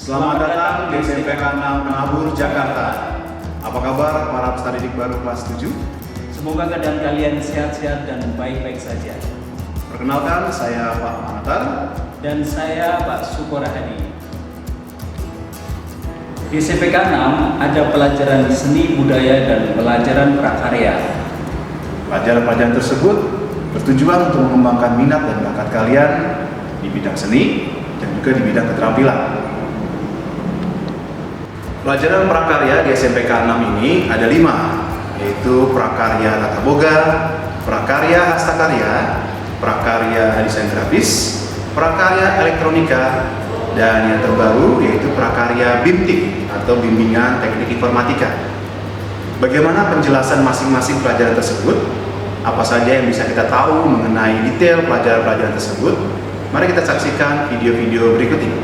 Selamat datang di SMPK 6 Menabur, Jakarta. Apa kabar para peserta didik baru kelas 7? Semoga keadaan kalian sehat-sehat dan baik-baik saja. Perkenalkan, saya Pak Manatar. Dan saya Pak Sukora Hadi. Di SMPK 6 ada pelajaran seni budaya dan pelajaran prakarya. Pelajaran-pelajaran tersebut bertujuan untuk mengembangkan minat dan bakat kalian di bidang seni dan juga di bidang keterampilan. Pelajaran prakarya di SMPK 6 ini ada 5, yaitu prakarya tata boga, prakarya hastakarya, prakarya desain grafis, prakarya elektronika, dan yang terbaru yaitu prakarya BIMTIK atau bimbingan teknik informatika. Bagaimana penjelasan masing-masing pelajaran tersebut? Apa saja yang bisa kita tahu mengenai detail pelajaran-pelajaran tersebut? Mari kita saksikan video-video berikut ini.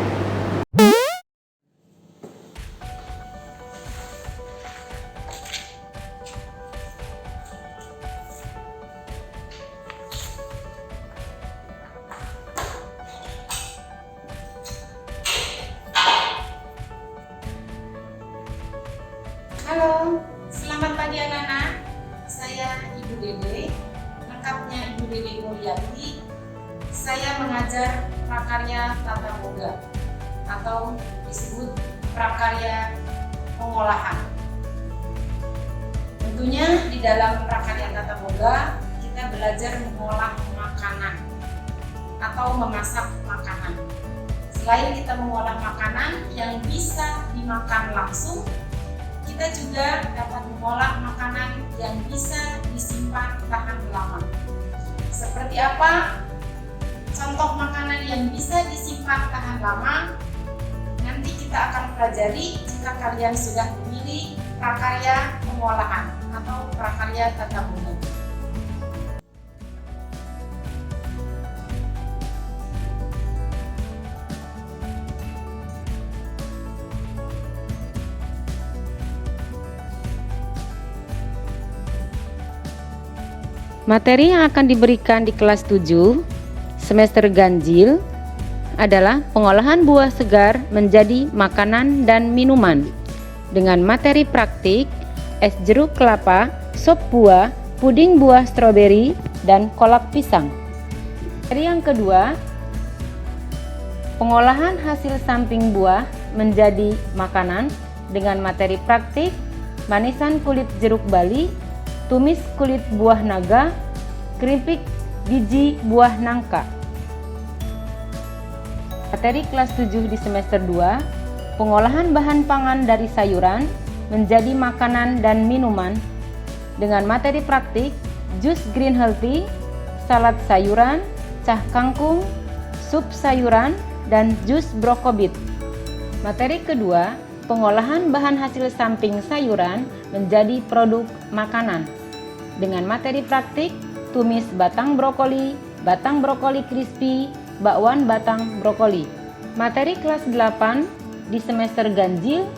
Halo, selamat pagi anak-anak. Saya Ibu Dede, lengkapnya Ibu Dede Mulyati. Saya mengajar prakarya tata boga atau disebut prakarya pengolahan. Tentunya di dalam prakarya tata boga kita belajar mengolah makanan atau memasak makanan. Selain kita mengolah makanan yang bisa dimakan langsung, kita juga dapat mengolah makanan yang bisa disimpan tahan lama. Seperti apa contoh makanan yang bisa disimpan tahan lama? Nanti kita akan pelajari jika kalian sudah memilih prakarya pengolahan atau prakarya tata boga. Materi yang akan diberikan di kelas 7 semester ganjil adalah pengolahan buah segar menjadi makanan dan minuman dengan materi praktik es jeruk kelapa, sop buah, puding buah stroberi, dan kolak pisang. Materi yang kedua, pengolahan hasil samping buah menjadi makanan dengan materi praktik manisan kulit jeruk bali, tumis kulit buah naga, keripik biji buah nangka. Materi kelas 7 di semester 2, pengolahan bahan pangan dari sayuran menjadi makanan dan minuman dengan materi praktik jus green healthy, salad sayuran, cah kangkung, sup sayuran, dan jus brokobit. Materi kedua, pengolahan bahan hasil samping sayuran menjadi produk makanan dengan materi praktik tumis batang brokoli crispy, bakwan batang brokoli. Materi kelas 8 di semester ganjil,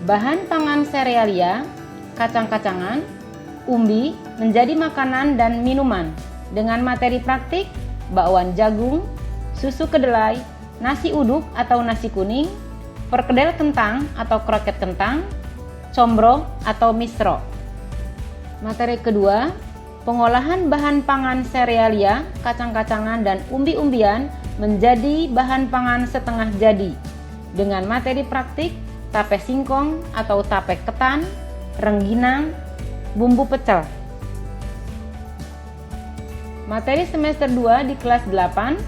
bahan pangan serealia, kacang-kacangan, umbi menjadi makanan dan minuman dengan materi praktik bakwan jagung, susu kedelai, nasi uduk atau nasi kuning, perkedel kentang atau kroket kentang, combro atau misro. Materi kedua, pengolahan bahan pangan serealia, kacang-kacangan, dan umbi-umbian menjadi bahan pangan setengah jadi dengan materi praktik tape singkong atau tape ketan, rengginang, bumbu pecel. Materi semester 2 di kelas 8,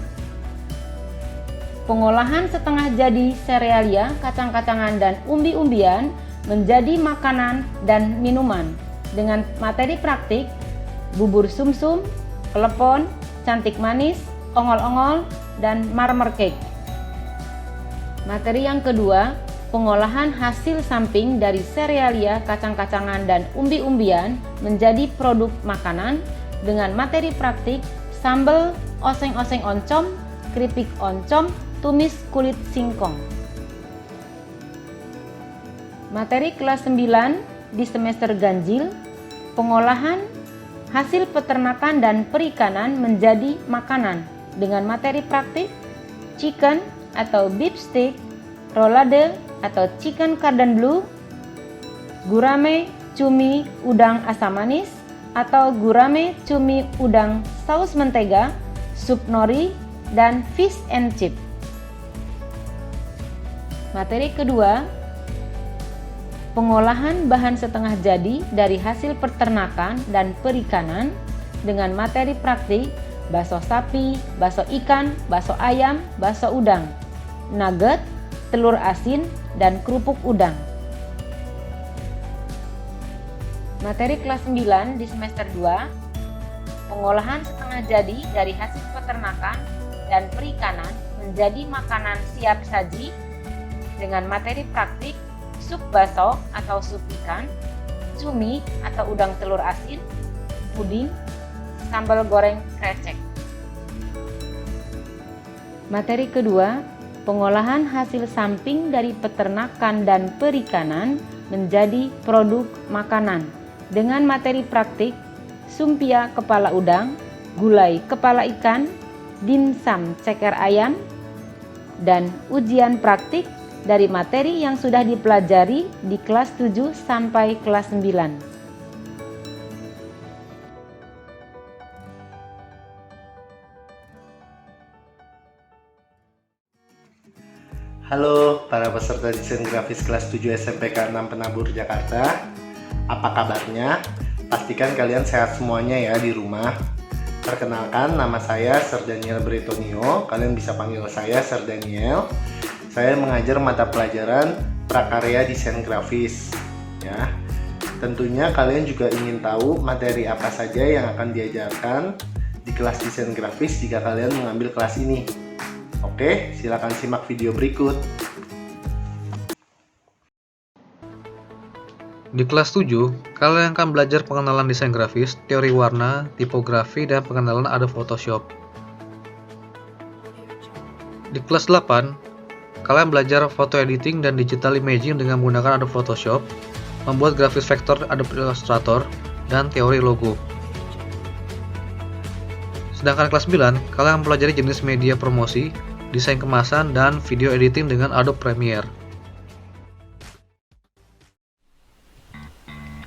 pengolahan setengah jadi serealia, kacang-kacangan, dan umbi-umbian menjadi makanan dan minuman dengan materi praktik bubur sumsum, klepon, cantik manis, ongol-ongol, dan marmer cake. Materi yang kedua, pengolahan hasil samping dari serealia, kacang-kacangan, dan umbi-umbian menjadi produk makanan dengan materi praktik sambal, oseng-oseng oncom, keripik oncom, tumis kulit singkong. Materi kelas 9 di semester ganjil, pengolahan hasil peternakan dan perikanan menjadi makanan dengan materi praktik chicken atau beef steak, rollade atau chicken cordon bleu, gurame cumi udang asam manis atau gurame cumi udang saus mentega, sup nori, dan fish and chip. Materi kedua, pengolahan bahan setengah jadi dari hasil peternakan dan perikanan dengan materi praktik bakso sapi, bakso ikan, bakso ayam, bakso udang, nugget, telur asin, dan kerupuk udang. Materi kelas 9 di semester 2, pengolahan setengah jadi dari hasil peternakan dan perikanan menjadi makanan siap saji dengan materi praktik sup bakso atau sup ikan, cumi atau udang telur asin, puding, sambal goreng krecek. Materi kedua, pengolahan hasil samping dari peternakan dan perikanan menjadi produk makanan dengan materi praktik sumpia kepala udang, gulai kepala ikan, dimsum ceker ayam, dan ujian praktik dari materi yang sudah dipelajari di kelas 7 sampai kelas 9. Halo para peserta desain grafis kelas 7 SMPK 6 Penabur Jakarta. Apa kabarnya? Pastikan kalian sehat semuanya ya di rumah. Perkenalkan, nama saya Sir Daniel Bretonio. Kalian bisa panggil saya Sir Daniel. Saya mengajar mata pelajaran prakarya desain grafis ya. Tentunya kalian juga ingin tahu materi apa saja yang akan diajarkan di kelas desain grafis jika kalian mengambil kelas ini. Oke, silakan simak video berikut. Di kelas 7, kalian akan belajar pengenalan desain grafis, teori warna, tipografi, dan pengenalan Adobe Photoshop. Di kelas 8, kalian belajar foto editing dan digital imaging dengan menggunakan Adobe Photoshop, membuat grafis vektor Adobe Illustrator, dan teori logo. Sedangkan kelas 9, kalian mempelajari jenis media promosi, desain kemasan, dan video editing dengan Adobe Premiere.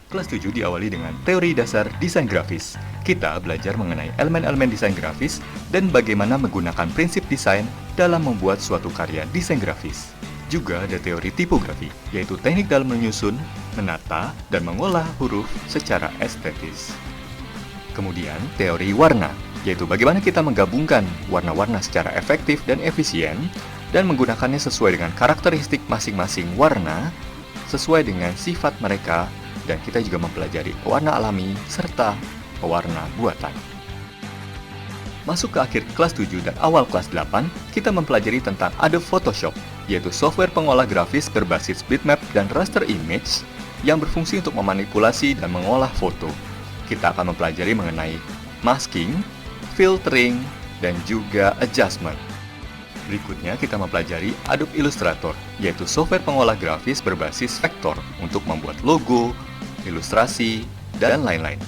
Kelas 7 diawali dengan teori dasar desain grafis. Kita belajar mengenai elemen-elemen desain grafis dan bagaimana menggunakan prinsip desain dalam membuat suatu karya desain grafis. Juga ada teori tipografi, yaitu teknik dalam menyusun, menata, dan mengolah huruf secara estetis. Kemudian teori warna, yaitu bagaimana kita menggabungkan warna-warna secara efektif dan efisien dan menggunakannya sesuai dengan karakteristik masing-masing warna sesuai dengan sifat mereka, dan kita juga mempelajari pewarna alami serta pewarna buatan. Masuk ke akhir kelas 7 dan awal kelas 8, kita mempelajari tentang Adobe Photoshop, yaitu software pengolah grafis berbasis bitmap dan raster image yang berfungsi untuk memanipulasi dan mengolah foto. Kita akan mempelajari mengenai masking, filtering, dan juga adjustment. Berikutnya kita mempelajari Adobe Illustrator, yaitu software pengolah grafis berbasis vektor untuk membuat logo, ilustrasi, dan lain-lain.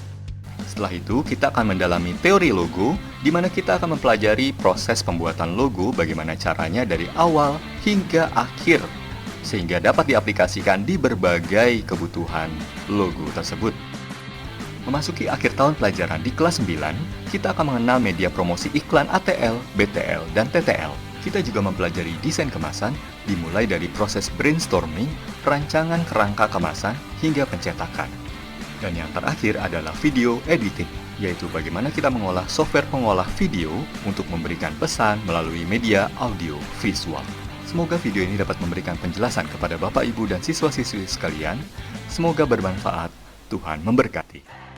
Setelah itu kita akan mendalami teori logo, di mana kita akan mempelajari proses pembuatan logo, bagaimana caranya dari awal hingga akhir, sehingga dapat diaplikasikan di berbagai kebutuhan logo tersebut. Memasuki akhir tahun pelajaran di kelas 9, kita akan mengenal media promosi iklan ATL, BTL, dan TTL. Kita juga mempelajari desain kemasan, dimulai dari proses brainstorming, rancangan kerangka kemasan, hingga pencetakan. Dan yang terakhir adalah video editing, yaitu bagaimana kita mengolah software pengolah video untuk memberikan pesan melalui media audio visual. Semoga video ini dapat memberikan penjelasan kepada Bapak, Ibu, dan siswa-siswi sekalian. Semoga bermanfaat. Tuhan memberkati.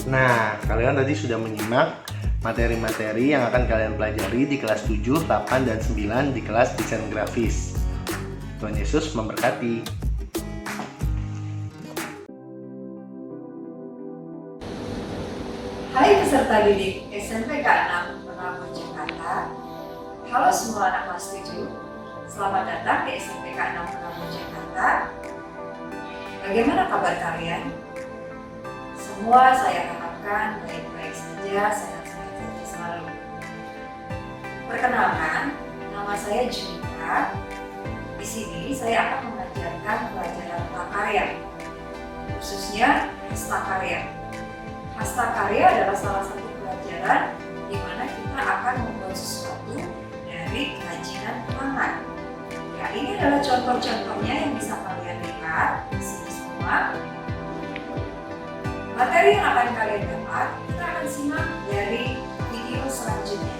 Nah, kalian tadi sudah menyimak materi-materi yang akan kalian pelajari di kelas 7, 8, dan 9 di kelas desain grafis. Tuhan Yesus memberkati. Hai peserta didik SMPK 6 Penabur Jakarta. Halo semua anak kelas 7. Selamat datang di SMPK 6 Penabur Jakarta. Bagaimana kabar kalian? Semua saya harapkan baik-baik saja, sehat-sehat saja selalu. Perkenalkan, nama saya Junika. Di sini saya akan mengajarkan pelajaran prakarya, khususnya hastakarya. Hastakarya adalah salah satu pelajaran di mana kita akan membuat sesuatu dari kerajinan tangan. Ya, ini adalah contoh-contohnya yang bisa kalian lihat di sini semua. Materi yang akan kalian dapat, kita akan simak dari video selanjutnya.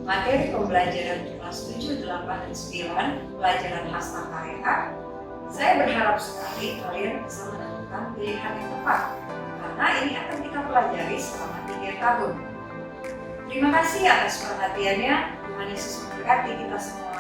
Materi pembelajaran kelas 7, 8, dan 9 pelajaran hastakarya, saya berharap sekali kalian bisa menentukan pilihan yang tepat karena ini akan kita pelajari selama 3 tahun. Terima kasih atas perhatiannya. Tuhan Yesus memberkati kita semua.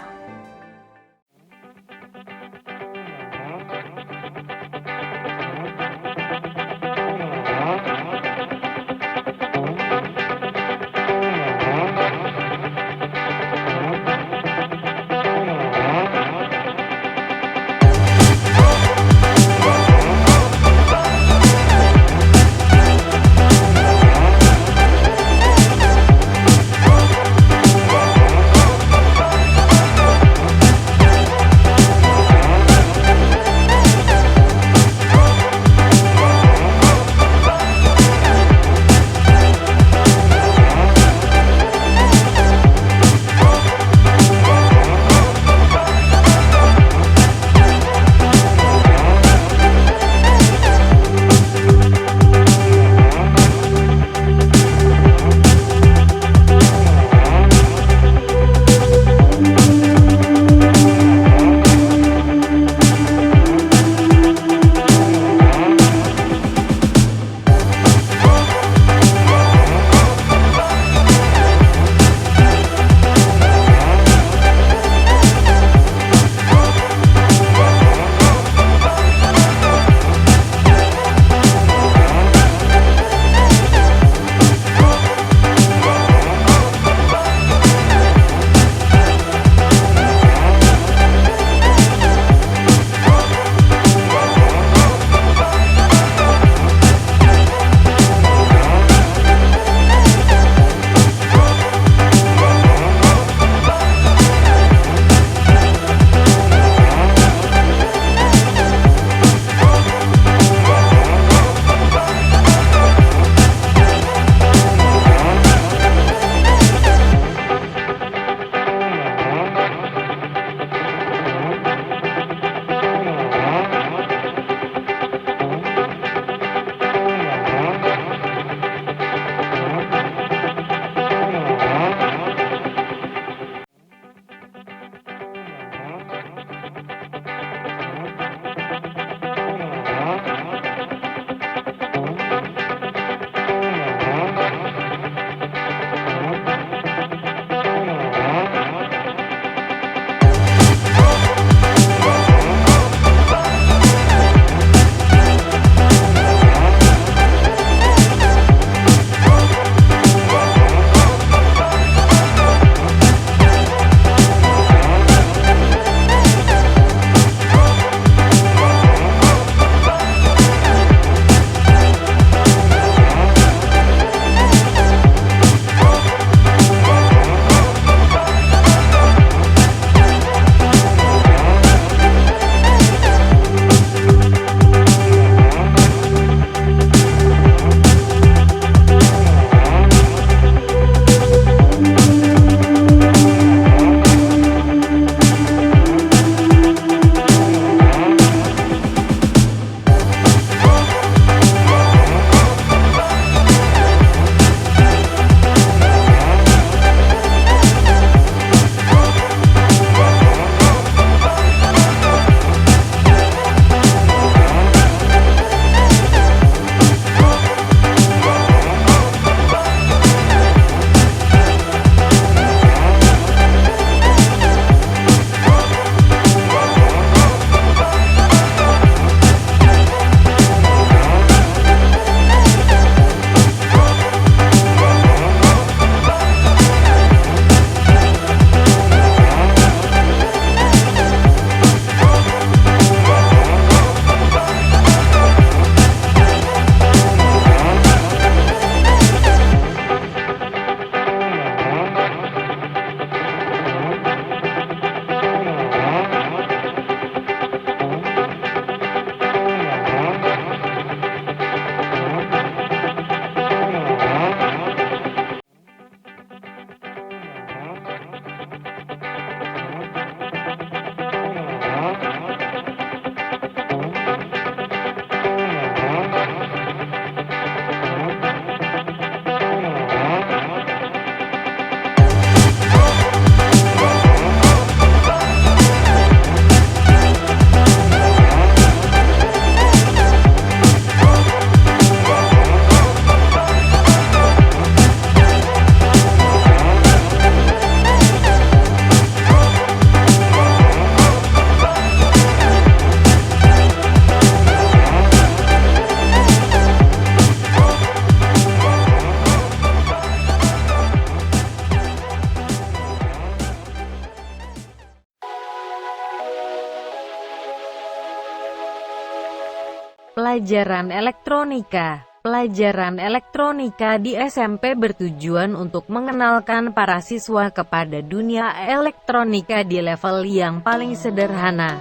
pelajaran elektronika. Pelajaran elektronika di SMP bertujuan untuk mengenalkan para siswa kepada dunia elektronika di level yang paling sederhana.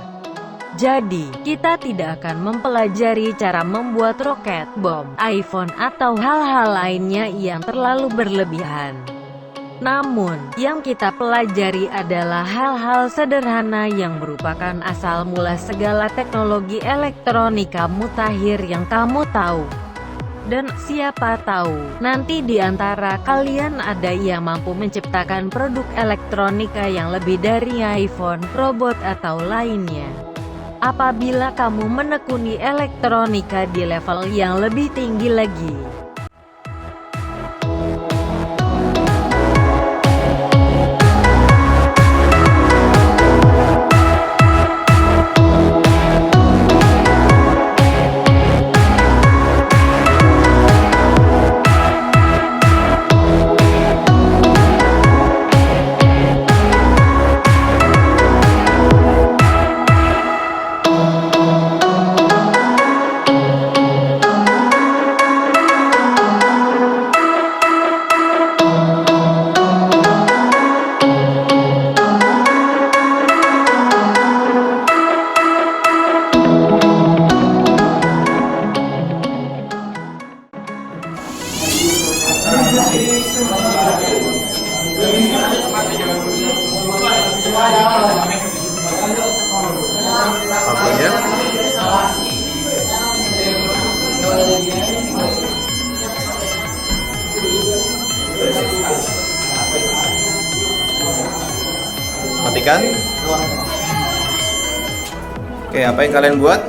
Jadi, kita tidak akan mempelajari cara membuat roket, bom, iPhone, atau hal-hal lainnya yang terlalu berlebihan. Namun, yang kita pelajari adalah hal-hal sederhana yang merupakan asal mula segala teknologi elektronika mutakhir yang kamu tahu. Dan siapa tahu, nanti di antara kalian ada yang mampu menciptakan produk elektronika yang lebih dari iPhone, robot, atau lainnya. Apabila kamu menekuni elektronika di level yang lebih tinggi lagi. Matikan. Oke, apa yang kalian buat?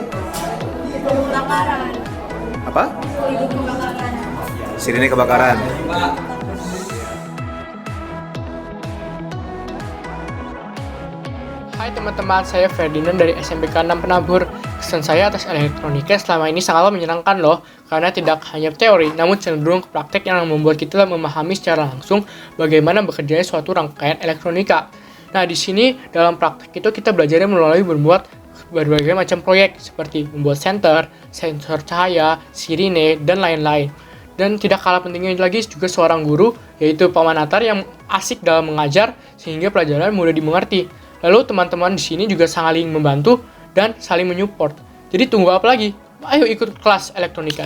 Apa? Sirine kebakaran. Hai teman-teman, saya Ferdinand dari SMPK 6 Penabur. Kesan saya atas elektronika selama ini sangatlah menyenangkan loh, karena tidak hanya teori, namun cenderung ke praktek yang membuat kita memahami secara langsung bagaimana bekerjanya suatu rangkaian elektronika. Nah, di sini dalam praktek itu kita belajar melalui membuat berbagai macam proyek seperti membuat sensor cahaya, sirine, dan lain-lain. Dan tidak kalah pentingnya lagi juga seorang guru, yaitu Pak Manatar yang asik dalam mengajar sehingga pelajaran mudah dimengerti. Lalu teman-teman di sini juga saling membantu dan saling menyupport. Jadi tunggu apa lagi? Ayo ikut kelas elektronika.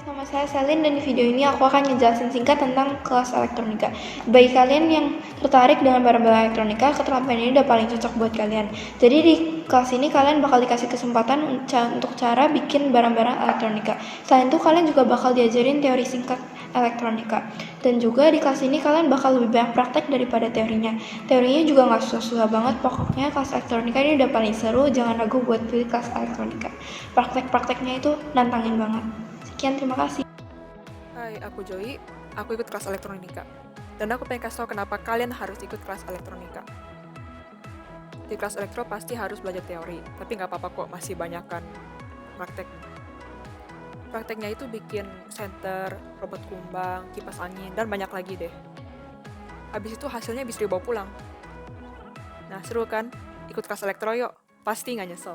Nama saya Selin dan di video ini aku akan ngejelasin singkat tentang kelas elektronika. Bagi kalian yang tertarik dengan barang-barang elektronika, keterampilan ini udah paling cocok buat kalian. Jadi di kelas ini kalian bakal dikasih kesempatan untuk cara bikin barang-barang elektronika. Selain itu kalian juga bakal diajarin teori singkat elektronika. Dan juga di kelas ini kalian bakal lebih banyak praktek daripada teorinya. Teorinya juga nggak susah-susah banget, pokoknya kelas elektronika ini udah paling seru, jangan ragu buat pilih kelas elektronika. Praktek-prakteknya itu nantangin banget. Sekian, terima kasih. Hai, aku Joy. Aku ikut kelas elektronika. Dan aku pengen kasih tau kenapa kalian harus ikut kelas elektronika. Di kelas elektro pasti harus belajar teori, tapi nggak apa-apa kok, masih banyak kan praktek. Prakteknya itu bikin senter, robot kumbang, kipas angin, dan banyak lagi deh. Habis itu hasilnya bisa dibawa pulang. Nah, seru kan? Ikut kelas elektro yuk, pasti nggak nyesel.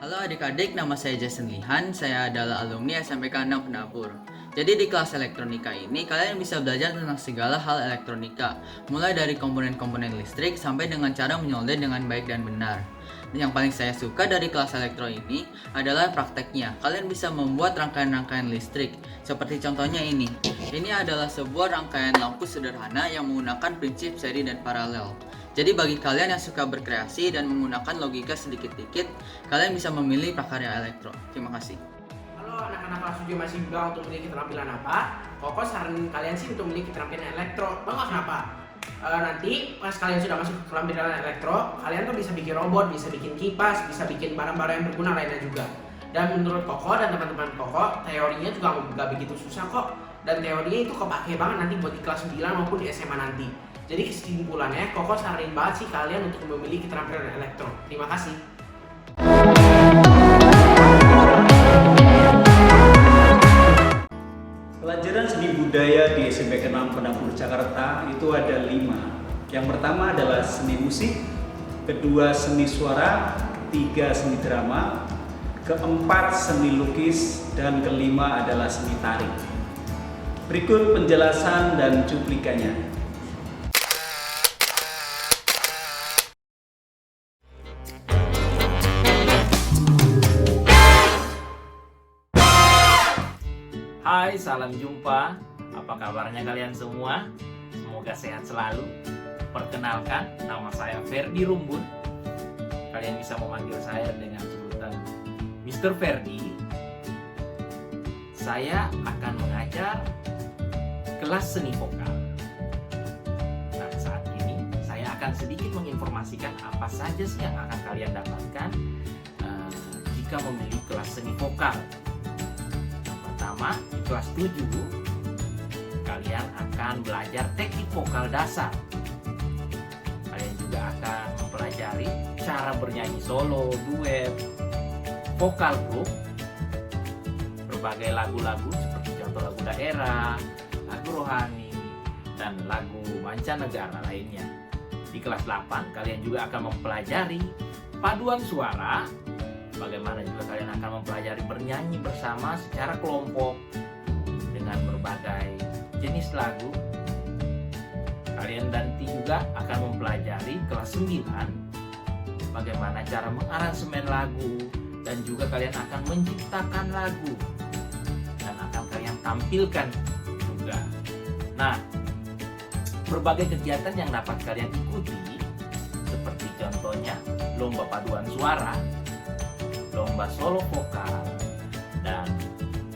Halo adik-adik, nama saya Jason Lihan, saya adalah alumni SMPK 6 Penabur. Jadi di kelas elektronika ini, kalian bisa belajar tentang segala hal elektronika, mulai dari komponen-komponen listrik sampai dengan cara menyolder dengan baik dan benar. Yang paling saya suka dari kelas elektro ini adalah prakteknya. Kalian bisa membuat rangkaian-rangkaian listrik, seperti contohnya ini. Ini adalah sebuah rangkaian lampu sederhana yang menggunakan prinsip seri dan paralel. Jadi bagi kalian yang suka berkreasi dan menggunakan logika sedikit-dikit, kalian bisa memilih prakarya elektro. Terima kasih. Halo anak-anak kelas 7 masih bingung untuk memiliki keterampilan apa? Koko saranin kalian sih untuk memiliki keterampilan elektro. Bangga kenapa? Nanti pas kalian sudah masuk ke keterampilan elektro, kalian tuh bisa bikin robot, bisa bikin kipas, bisa bikin barang-barang yang berguna lainnya juga. Dan menurut Koko dan teman-teman Koko, teorinya juga nggak begitu susah kok. Dan teorinya itu kepake banget nanti buat di kelas 9 maupun di SMA nanti. Jadi kesimpulannya, Koko saranin banget sih kalian untuk memiliki keterampilan elektro. Terima kasih. Pelajaran seni budaya di SMPK 6 Penabur Jakarta itu ada 5. Yang pertama adalah seni musik, kedua seni suara, ketiga seni drama, keempat seni lukis, dan kelima adalah seni tarik. Berikut penjelasan dan cuplikannya. Hai, salam jumpa. Apa kabarnya kalian semua? Semoga sehat selalu. Perkenalkan, nama saya Ferdi Rumbun. Kalian bisa memanggil saya dengan sebutan Mr. Ferdi. Saya akan mengajar kelas seni vokal. Nah, saat ini saya akan sedikit menginformasikan apa saja sih yang akan kalian dapatkan jika memilih kelas seni vokal. Yang pertama, di kelas 7 kalian akan belajar teknik vokal dasar. Kalian juga akan mempelajari cara bernyanyi solo, duet, vokal grup, berbagai lagu-lagu seperti contoh lagu daerah, lagu rohani, dan lagu mancanegara lainnya. Di kelas 8 kalian juga akan mempelajari paduan suara. Bagaimana juga kalian akan mempelajari bernyanyi bersama secara kelompok dengan berbagai jenis lagu. Kalian nanti juga akan mempelajari kelas 9 bagaimana cara mengaransemen lagu, dan juga kalian akan menciptakan lagu dan akan kalian tampilkan juga. Nah, berbagai kegiatan yang dapat kalian ikuti seperti contohnya lomba paduan suara, lomba solo vokal, dan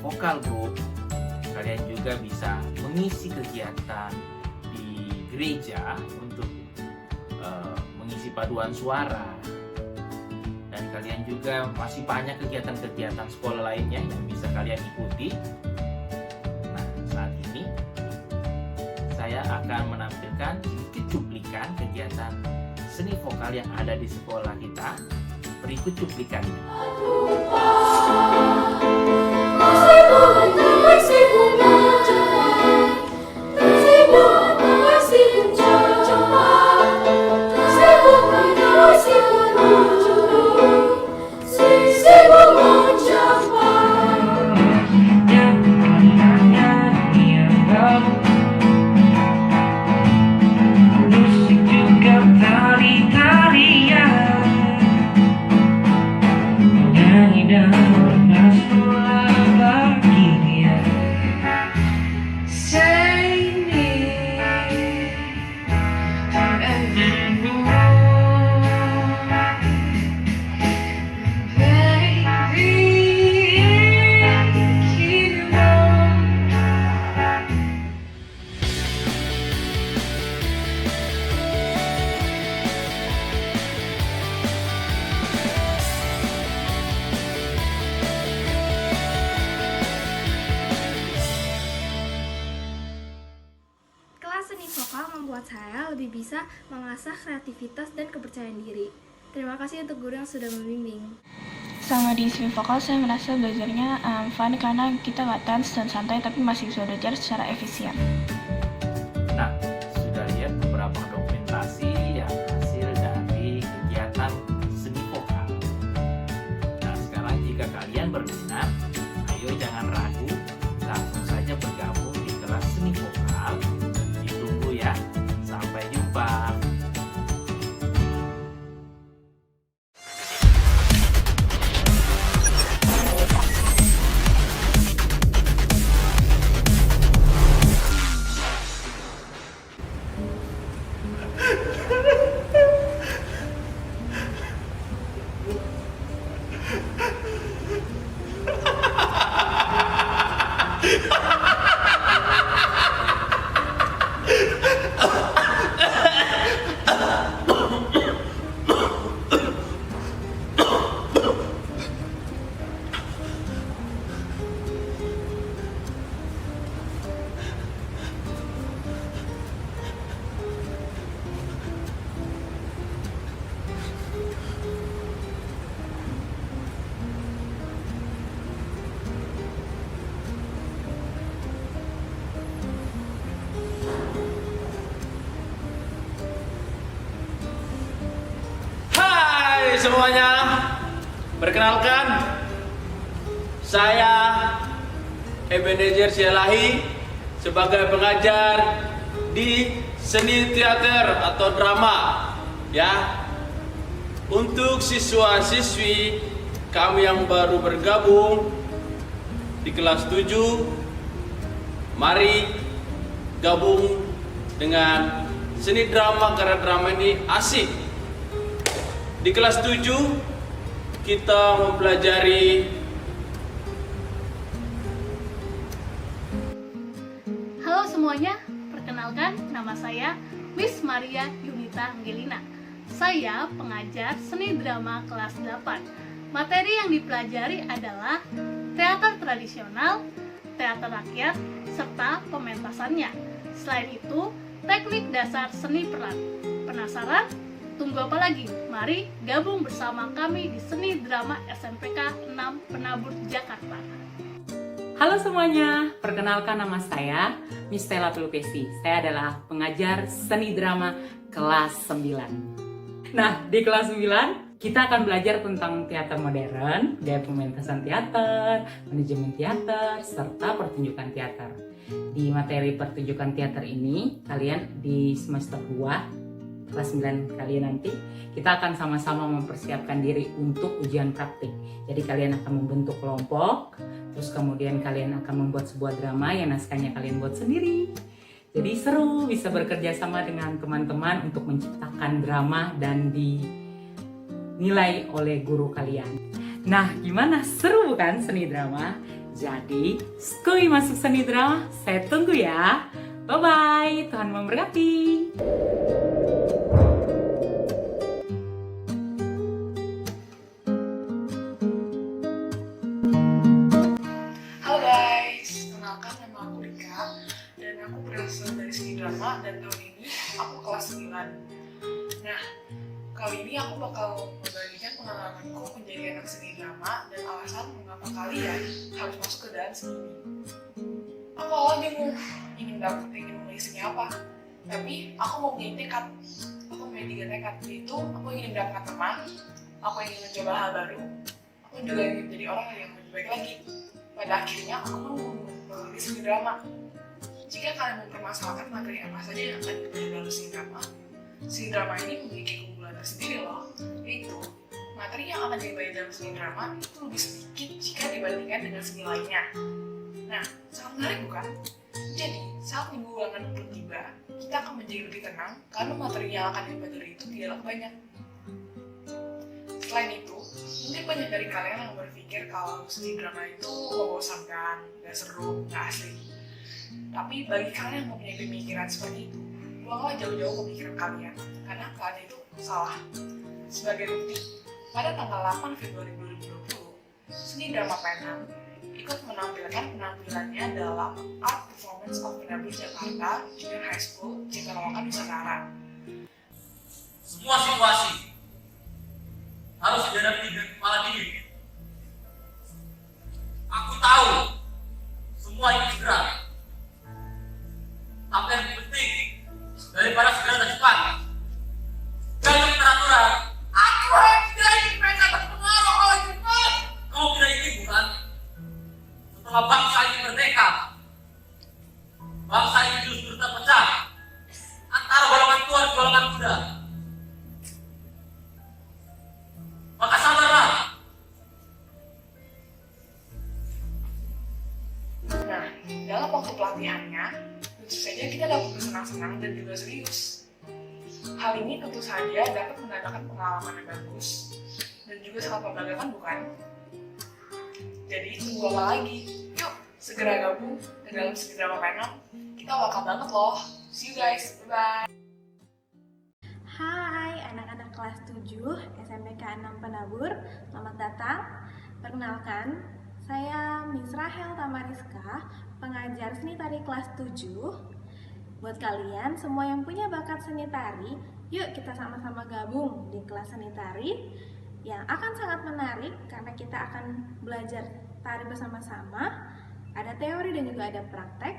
vokal grup. Kalian juga bisa mengisi kegiatan di gereja untuk mengisi paduan suara, dan kalian juga masih banyak kegiatan-kegiatan sekolah lainnya yang bisa kalian ikuti. Nah, saat ini saya akan menampilkan sedikit cuplikan kegiatan seni vokal yang ada di sekolah kita. Berikut cuplikannya. membuat saya lebih bisa mengasah kreativitas dan kepercayaan diri. Terima kasih untuk guru yang sudah membimbing. Selama di seni vokal, saya merasa belajarnya fun karena kita nggak tense dan santai, tapi masih bisa belajar secara efisien. Nah, sudah lihat beberapa dokumentasi yang hasil dari kegiatan seni vokal. Nah, sekarang jika kalian berminat, ayo jangan ragu, langsung saja bergabung di kelas seni vokal. Ditunggu ya. Sampai jumpa. Semuanya, perkenalkan, Saya Ebenezer Sialahi sebagai pengajar di seni teater atau drama, ya. Untuk siswa-siswi kami yang baru bergabung di kelas 7, mari gabung dengan seni drama karena drama ini asik. Di kelas 7 kita mempelajari Halo semuanya, perkenalkan nama saya Miss Maria Yunita Angelina. Saya pengajar seni drama kelas 8. Materi yang dipelajari adalah teater tradisional, teater rakyat, serta pementasannya. Selain itu, teknik dasar seni peran. Penasaran? Tunggu apa lagi? Mari gabung bersama kami di seni drama SMPK 6 Penabur, Jakarta. Halo semuanya, perkenalkan nama saya Miss Stella Tulupesi. Saya adalah pengajar seni drama kelas 9. Nah, di kelas 9 kita akan belajar tentang teater modern, gaya pementasan teater, manajemen teater, serta pertunjukan teater. Di materi pertunjukan teater ini, kalian di semester 2 kelas 9 kalian nanti, kita akan sama-sama mempersiapkan diri untuk ujian praktik. Jadi kalian akan membentuk kelompok, terus kemudian kalian akan membuat sebuah drama yang naskahnya kalian buat sendiri. Jadi seru, bisa bekerja sama dengan teman-teman untuk menciptakan drama dan dinilai oleh guru kalian. Nah, gimana? Seru bukan seni drama? Jadi, skuy masuk seni drama, saya tunggu ya. Bye-bye, Tuhan memberkati. Halo guys, kenalkan nama aku Rika dan aku berasal dari seni drama dan tahun ini aku kelas 9. Nah, kali ini aku bakal membagikan pengalamanku menjadi anak seni drama dan alasan mengapa kalian harus masuk ke dalam seni ini. Aku awalnya ingin memilih seni apa, tapi aku mau punya tekad. Aku punya 3 tekad, yaitu aku ingin mendapatkan teman, aku ingin mencoba hal baru, aku juga ingin menjadi orang yang lebih baik lagi. Pada akhirnya aku memilih seni drama. Jika kalian mempermasalahkan materi apa saja yang akan dipelajari dalam seni drama ini memiliki keunggulan tersendiri loh, yaitu materi yang akan dipelajari dalam seni drama itu lebih sedikit jika dibandingkan dengan seni lainnya. Nah, sangat menarik bukan? Jadi, saat minggu ulangan tiba, kita akan menjadi lebih tenang karena materi yang akan dipelajari itu tidaklah banyak. Selain itu, mungkin banyak dari kalian yang berpikir kalau seni drama itu membosankan, gak seru, gak asli. Tapi bagi kalian yang mempunyai pemikiran seperti itu, buanglah jauh-jauh pemikiran kalian, karena kalian itu salah. Sebagai bukti, pada tanggal 8 Februari 2020, seni drama Penang ikut menampilkan penampilannya dalam Art Performance of Penabur Jakarta Junior High School Citarawakan Nusantara. Semua situasi harus dihadapi dengan kepala dingin. Aku tahu semua ini segera, tapi yang penting daripada segera dan cepat, jaga peraturan. Aku tidak ingin mereka terpengaruh oleh cepat. Kamu tidak ingin bukan? Setelah bangsa ini merdeka, bangsa ini justru terpecah antara golongan tua dan golongan muda. Maka sabarlah. Nah, dalam waktu pelatihannya, tentu saja kita dapat bersenang-senang dan juga serius. Hal ini tentu saja dapat menandakan pengalaman yang bagus dan juga sangat membanggakan bukan? Jadi tunggu apa lagi? Yuk, segera gabung ke dalam seni drama Penang. Kita welcome banget loh. See you guys, bye-bye. Hai anak-anak kelas 7 SMPK 6 Penabur, selamat datang. Perkenalkan, saya Miss Rahel Tamariska, pengajar seni tari kelas 7. Buat kalian semua yang punya bakat seni tari, yuk kita sama-sama gabung di kelas seni tari yang akan sangat menarik karena kita akan belajar tari bersama-sama. Ada teori dan juga ada praktek.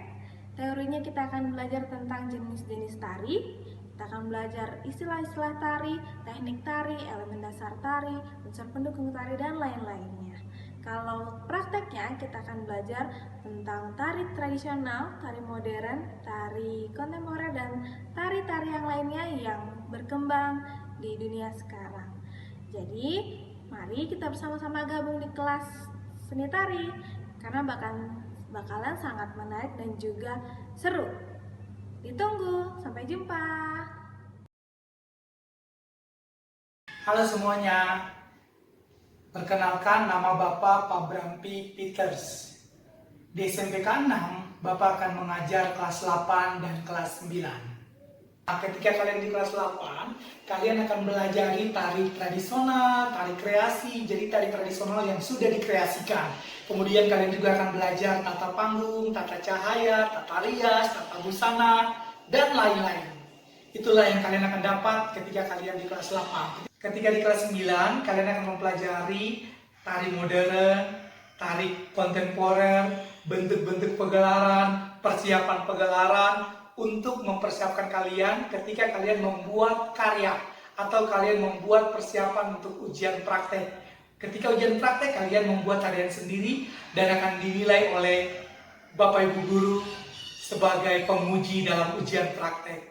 Teorinya kita akan belajar tentang jenis-jenis tari. Kita akan belajar istilah-istilah tari, teknik tari, elemen dasar tari, unsur pendukung tari, dan lain-lainnya. Kalau prakteknya kita akan belajar tentang tari tradisional, tari modern, tari kontemporer, dan tari-tari yang lainnya yang berkembang di dunia sekarang. Jadi, mari kita bersama-sama gabung di kelas seni tari karena bakalan sangat menarik dan juga seru. Ditunggu, sampai jumpa. Halo semuanya, perkenalkan nama Bapak Pak Brampi Peters. Di SMPK 6, Bapak akan mengajar kelas 8 dan kelas 9. Nah, ketika kalian di kelas 8, kalian akan belajar tari tradisional, tari kreasi, jadi tari tradisional yang sudah dikreasikan. Kemudian kalian juga akan belajar tata panggung, tata cahaya, tata rias, tata busana, dan lain-lain. Itulah yang kalian akan dapat ketika kalian di kelas 8. Ketika di kelas 9, kalian akan mempelajari tari modern, tari kontemporer, bentuk-bentuk pegelaran, persiapan pegelaran, untuk mempersiapkan kalian ketika kalian membuat karya atau kalian membuat persiapan untuk ujian praktek. Ketika ujian praktek, kalian membuat tarian sendiri dan akan dinilai oleh Bapak Ibu Guru sebagai penguji dalam ujian praktek.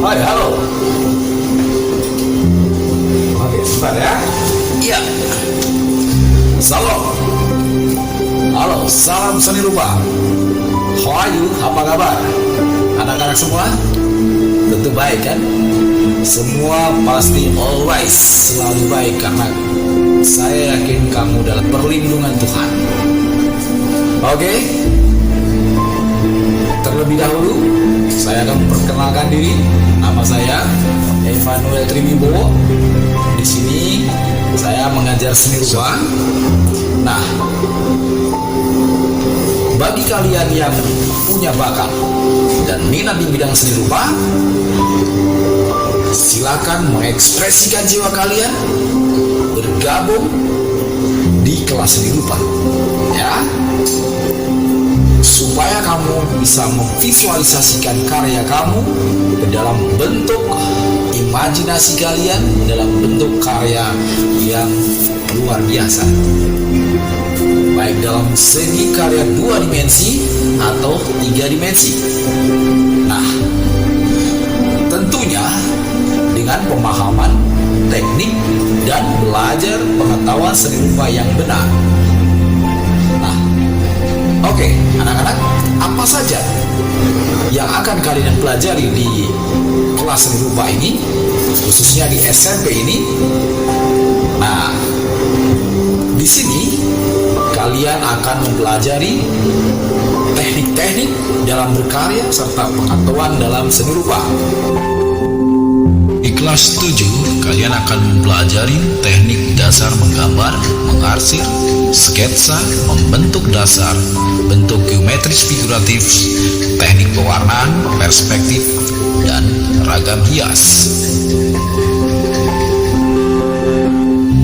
Hai, halo. Oke, sebentar ya. Iya. Salam. Halo, salam seni rupa. How are you? Apa kabar? Anak-anak semua? Tentu baik kan? Semua pasti always selalu baik karena saya yakin kamu dalam perlindungan Tuhan. Oke? Terlebih dahulu, saya akan perkenalkan diri. Nama saya Emmanuel Trimibowo. Di sini saya mengajar seni rupa. Nah, bagi kalian yang punya bakat dan minat di bidang seni rupa, silakan mengekspresikan jiwa kalian bergabung di kelas seni rupa, ya. Supaya kamu bisa memvisualisasikan karya kamu ke dalam bentuk imajinasi kalian, dalam bentuk karya yang luar biasa, baik dalam segi karya 2 dimensi atau 3 dimensi. Nah, tentunya dengan pemahaman teknik dan belajar pengetahuan seni rupa yang benar. Oke, anak-anak, apa saja yang akan kalian pelajari di kelas seni rupa ini, khususnya di SMP ini? Nah, di sini kalian akan mempelajari teknik-teknik dalam berkarya serta pengetahuan dalam seni rupa. Di kelas 7, kalian akan mempelajari teknik dasar menggambar, mengarsir, sketsa, membentuk dasar, bentuk geometris figuratif, teknik pewarnaan, perspektif, dan ragam hias.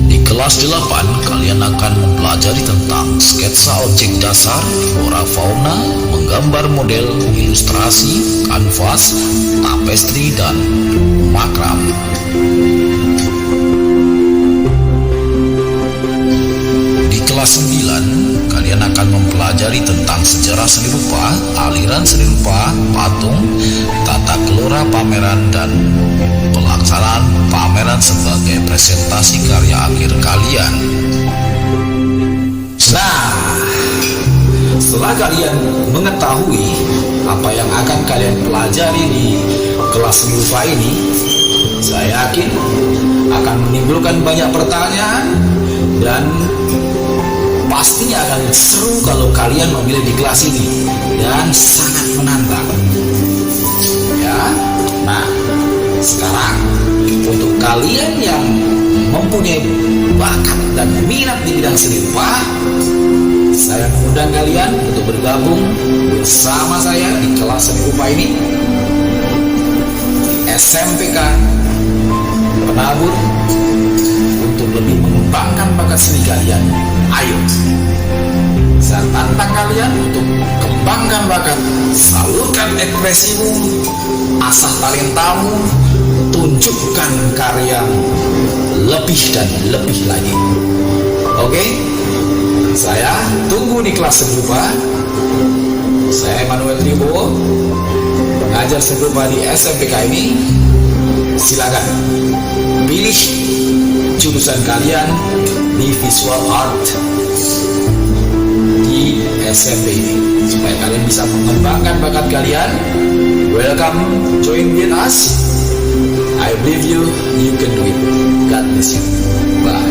Di kelas 8, kalian akan mempelajari tentang sketsa objek dasar, flora fauna, menggambar model, ilustrasi, kanvas, tapestri, dan makram. kelas 9, kalian akan mempelajari tentang sejarah seni rupa, aliran seni rupa, patung, tata kelola pameran, dan pelaksanaan pameran sebagai presentasi karya akhir kalian. Nah, setelah kalian mengetahui apa yang akan kalian pelajari di kelas seni rupa ini, saya yakin akan menimbulkan banyak pertanyaan dan pastinya akan seru kalau kalian memilih di kelas ini dan sangat menantang. Ya, nah sekarang untuk kalian yang mempunyai bakat dan minat di bidang seni rupa, saya mengundang kalian untuk bergabung bersama saya di kelas seni rupa ini. SMPK Penabur untuk lebih mengembangkan bakat seni kalian. Ayo, saya tantang kalian untuk kembangkan bakat, salurkan ekspresimu, asah talentamu, tunjukkan karya lebih dan lebih lagi. Oke, saya tunggu di kelas seni rupa. Saya Emmanuel Tribowo, pengajar seni rupa di SMPK ini. Silakan pilih jurusan kalian di visual art di SMP ini supaya kalian bisa mengembangkan bakat kalian. Welcome, join with us. I believe you can do it. God bless you. Bye.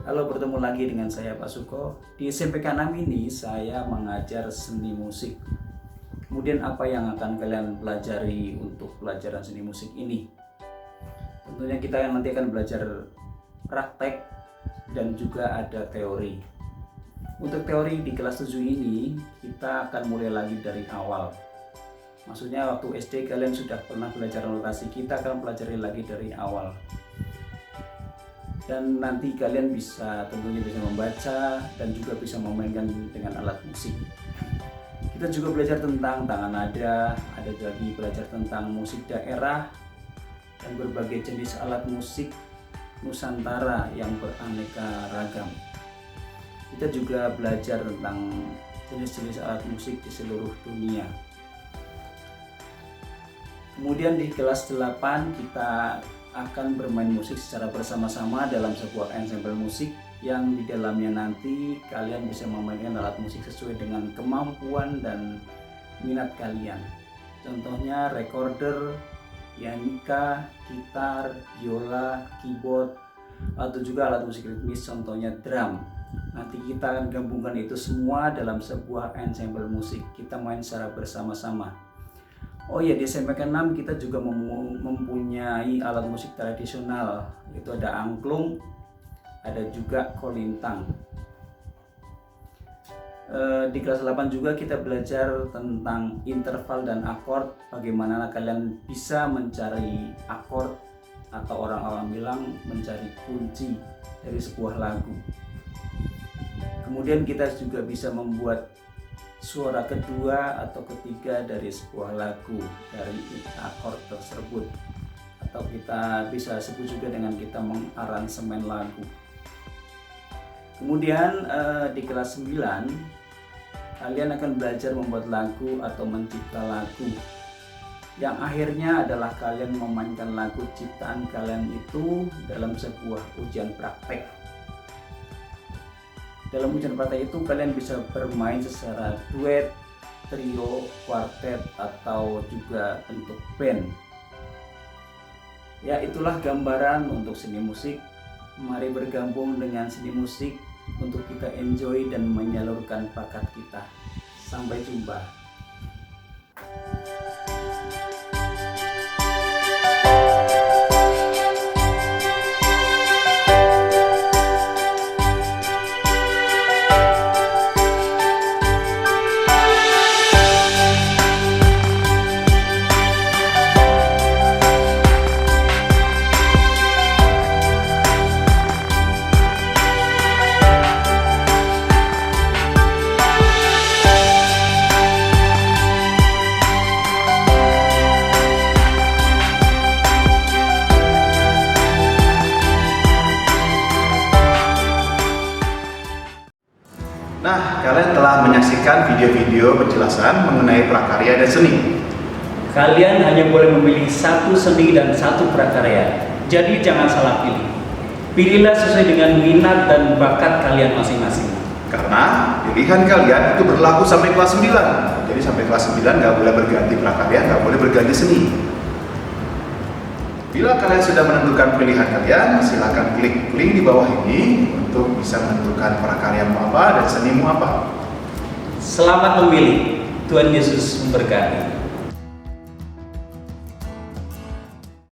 Halo, bertemu lagi dengan saya Pak Suko. Di SMPK 6 ini saya mengajar seni musik. Kemudian apa yang akan kalian pelajari untuk pelajaran seni musik ini? Tentunya kita nanti akan belajar praktek dan juga ada teori. Untuk teori di kelas 7 ini kita akan mulai lagi dari awal. Maksudnya waktu SD kalian sudah pernah belajar notasi, kita akan pelajari lagi dari awal. Dan nanti kalian tentunya bisa membaca dan juga bisa memainkan dengan alat musik. Kita juga belajar tentang tangan nada, ada lagi belajar tentang musik daerah dan berbagai jenis alat musik Nusantara yang beraneka ragam. Kita juga belajar tentang jenis-jenis alat musik di seluruh dunia. Kemudian di kelas 8 kita akan bermain musik secara bersama-sama dalam sebuah ensemble musik yang di dalamnya nanti kalian bisa memainkan alat musik sesuai dengan kemampuan dan minat kalian. Contohnya recorder, pianika, gitar, biola, keyboard, atau juga alat musik ritmis contohnya drum. Nanti kita akan gabungkan itu semua dalam sebuah ensemble musik. Kita main secara bersama-sama. Oh ya, di SMPK 6 kita juga mempunyai alat musik tradisional, yaitu ada angklung, ada juga kolintang. Di kelas 8 juga kita belajar tentang interval dan akord, bagaimana kalian bisa mencari akord atau orang-orang bilang mencari kunci dari sebuah lagu. Kemudian kita juga bisa membuat suara kedua atau ketiga dari sebuah lagu dari akord tersebut, atau kita bisa sebut juga dengan kita mengaransemen lagu. Kemudian di kelas 9 kalian akan belajar membuat lagu atau mencipta lagu, yang akhirnya adalah kalian memainkan lagu ciptaan kalian itu dalam sebuah ujian praktek. Dalam ujian praktek itu kalian bisa bermain secara duet, trio, kuartet, atau juga bentuk band. Ya, itulah gambaran untuk seni musik. Mari bergabung dengan seni musik untuk kita enjoy dan menyalurkan bakat kita. Sampai jumpa. Nah, kalian telah menyaksikan video-video penjelasan mengenai prakarya dan seni. Kalian hanya boleh memilih satu seni dan satu prakarya. Jadi jangan salah pilih. Pilihlah sesuai dengan minat dan bakat kalian masing-masing. Karena pilihan kalian itu berlaku sampai kelas 9. Jadi sampai kelas 9 nggak boleh berganti prakarya, nggak boleh berganti seni. Bila kalian sudah menentukan pilihan kalian, silakan klik link di bawah ini untuk bisa menentukan prakaryamu apa dan senimu apa. Selamat memilih. Tuhan Yesus memberkati.